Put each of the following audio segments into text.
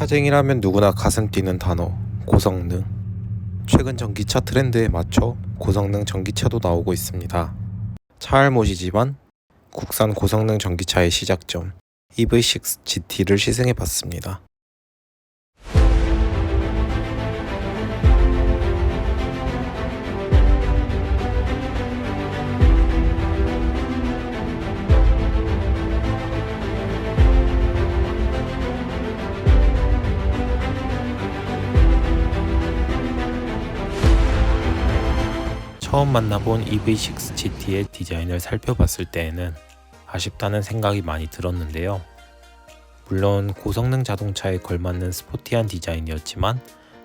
차쟁이라면 누구나 가슴 뛰는 단어 고성능. 최근 전기차 트렌드에 맞춰 고성능 전기차도 나오고 있습니다. 차알못이지만 국산 고성능 전기차의 시작점 EV6 GT를 시승해봤습니다. 처음 만나본 EV6 GT의 디자인을 살펴봤을 때에는 아쉽다는 생각이 많이 들었는데요. 물론 고성능 자동차에 걸맞는 스포티한 디자인이었지만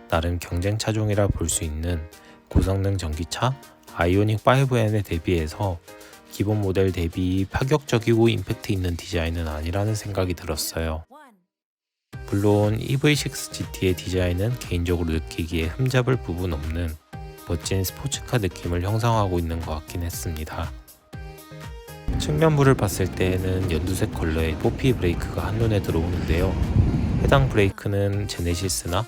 나름 경쟁 차종이라 볼 수 있는 고성능 전기차 아이오닉 5N에 대비해서 기본 모델 대비 파격적이고 임팩트 있는 디자인은 아니라는 생각이 들었어요. 물론 EV6 GT의 디자인은 개인적으로 느끼기에 흠잡을 부분 없는 멋진 스포츠카 느낌을 형성하고 있는 것 같긴 했습니다. 측면부를 봤을 때에는 연두색 컬러의 뽀피 브레이크가 한눈에 들어오는데요. 해당 브레이크는 제네시스나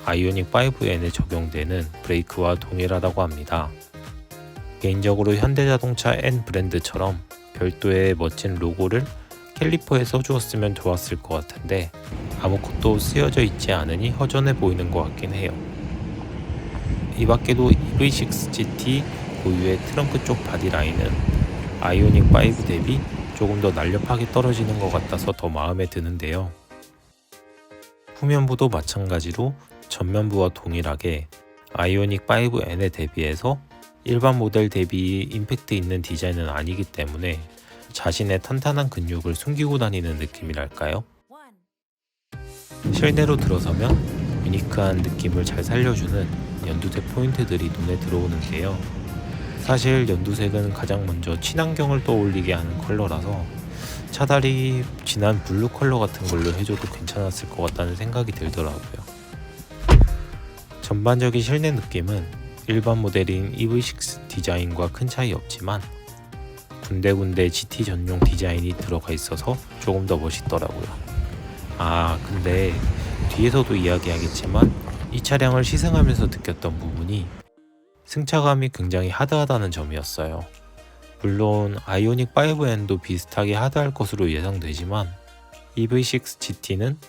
아이오닉 5N에 적용되는 브레이크와 동일하다고 합니다. 개인적으로 현대자동차 N 브랜드처럼 별도의 멋진 로고를 캘리퍼에 써주었으면 좋았을 것 같은데 아무것도 쓰여져 있지 않으니 허전해 보이는 것 같긴 해요. 이 밖에도 EV6 GT 고유의 트렁크 쪽 바디 라인은 아이오닉 5 대비 조금 더 날렵하게 떨어지는 것 같아서 더 마음에 드는데요. 후면부도 마찬가지로 전면부와 동일하게 아이오닉 5N에 대비해서 일반 모델 대비 임팩트 있는 디자인은 아니기 때문에 자신의 탄탄한 근육을 숨기고 다니는 느낌이랄까요? 실내로 들어서면 유니크한 느낌을 잘 살려주는 연두색 포인트들이 눈에 들어오는데요. 사실 연두색은 가장 먼저 친환경을 떠올리게 하는 컬러라서 차라리 진한 블루 컬러 같은 걸로 해줘도 괜찮았을 것 같다는 생각이 들더라고요. 전반적인 실내 느낌은 일반 모델인 EV6 디자인과 큰 차이 없지만 군데군데 GT 전용 디자인이 들어가 있어서 조금 더 멋있더라고요. 근데 뒤에서도 이야기하겠지만 이 차량을 시승하면서 느꼈던 부분이 승차감이 굉장히 하드하다는 점이었어요. 물론 아이오닉 5N도 비슷하게 하드할 것으로 예상되지만 EV6 GT는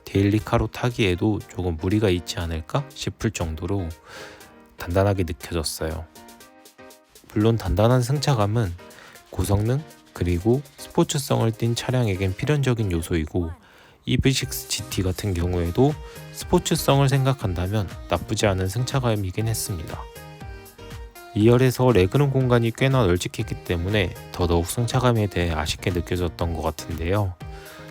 데일리카로 타기에도 조금 무리가 있지 않을까 싶을 정도로 단단하게 느껴졌어요. 물론 단단한 승차감은 고성능 그리고 스포츠성을 띤 차량에겐 필연적인 요소이고 EV6 GT 같은 경우에도 스포츠성을 생각한다면 나쁘지 않은 승차감이긴 했습니다. 2열에서 레그룸 공간이 꽤나 널찍했기 때문에 더더욱 승차감에 대해 아쉽게 느껴졌던 것 같은데요.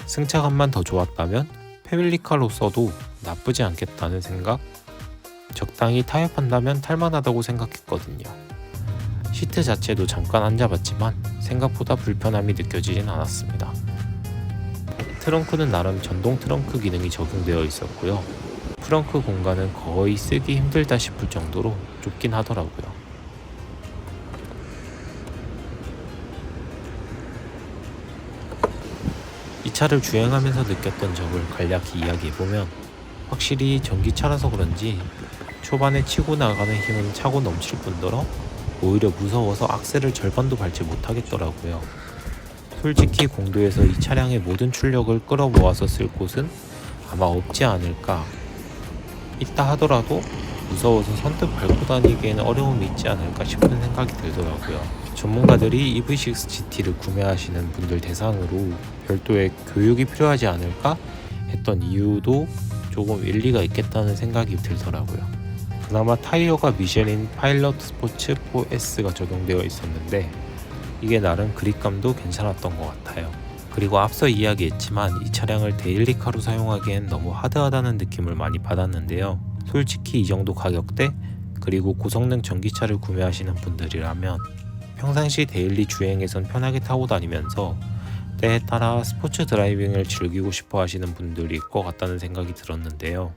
승차감만 더 좋았다면 패밀리카로서도 나쁘지 않겠다는 생각? 적당히 타협한다면 탈만하다고 생각했거든요. 시트 자체도 잠깐 앉아봤지만 생각보다 불편함이 느껴지진 않았습니다. 트렁크는 나름 전동 트렁크 기능이 적용되어 있었고요. 트렁크 공간은 거의 쓰기 힘들다 싶을 정도로 좁긴 하더라고요. 이 차를 주행하면서 느꼈던 점을 간략히 이야기해보면 확실히 전기차라서 그런지 초반에 치고 나가는 힘은 차고 넘칠 뿐더러 오히려 무서워서 악셀을 절반도 밟지 못하겠더라고요. 솔직히 공도에서 이 차량의 모든 출력을 끌어모아서 쓸 곳은 아마 없지 않을까. 있다 하더라도 무서워서 선뜻 밟고 다니기에는 어려움이 있지 않을까 싶은 생각이 들더라고요. 전문가들이 EV6 GT를 구매하시는 분들 대상으로 별도의 교육이 필요하지 않을까 했던 이유도 조금 일리가 있겠다는 생각이 들더라고요. 그나마 타이어가 미쉐린 파일럿 스포츠 4S가 적용되어 있었는데 이게 나름 그립감도 괜찮았던 것 같아요. 그리고 앞서 이야기했지만 이 차량을 데일리카로 사용하기엔 너무 하드하다는 느낌을 많이 받았는데요. 솔직히 이 정도 가격대 그리고 고성능 전기차를 구매하시는 분들이라면 평상시 데일리 주행에선 편하게 타고 다니면서 때에 따라 스포츠 드라이빙을 즐기고 싶어 하시는 분들일 것 같다는 생각이 들었는데요.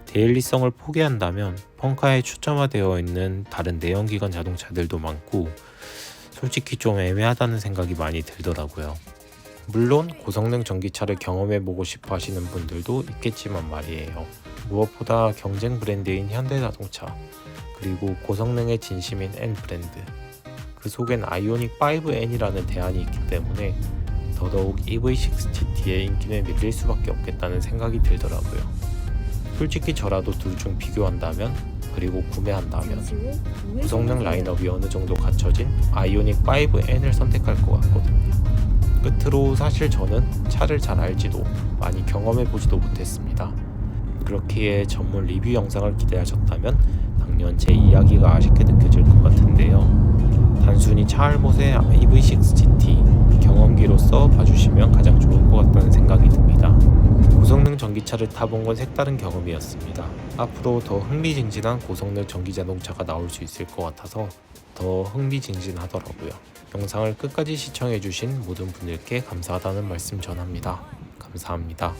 데일리성을 포기한다면 펑카에 추첨화되어 있는 다른 내연기관 자동차들도 많고 솔직히 좀 애매하다는 생각이 많이 들더라고요. 물론 고성능 전기차를 경험해보고 싶어 하시는 분들도 있겠지만 말이에요. 무엇보다 경쟁 브랜드인 현대자동차, 그리고 고성능의 진심인 N 브랜드, 그 속엔 아이오닉 5N이라는 대안이 있기 때문에 더더욱 EV6 GT의 인기는 밀릴 수밖에 없겠다는 생각이 들더라고요. 솔직히 저라도 둘 중 비교한다면, 그리고 구매한다면 고성능 라인업이 어느 정도 갖춰진 아이오닉 5N을 선택할 것 같거든요. 끝으로 사실 저는 차를 잘 알지도 많이 경험해보지도 못했습니다. 그렇기에 전문 리뷰 영상을 기대하셨다면 당연 제 이야기가 아쉽게 느껴질 것 같은데요. 단순히 차알못의 EV6 GT 경험기로서 봐주시면 가장 좋을 것 같다는 생각이 듭니다. 고성능 전기차를 타본 건 색다른 경험이었습니다. 앞으로 더 흥미진진한 고성능 전기자동차가 나올 수 있을 것 같아서 더 흥미진진하더라고요. 영상을 끝까지 시청해주신 모든 분들께 감사하다는 말씀 전합니다. 감사합니다.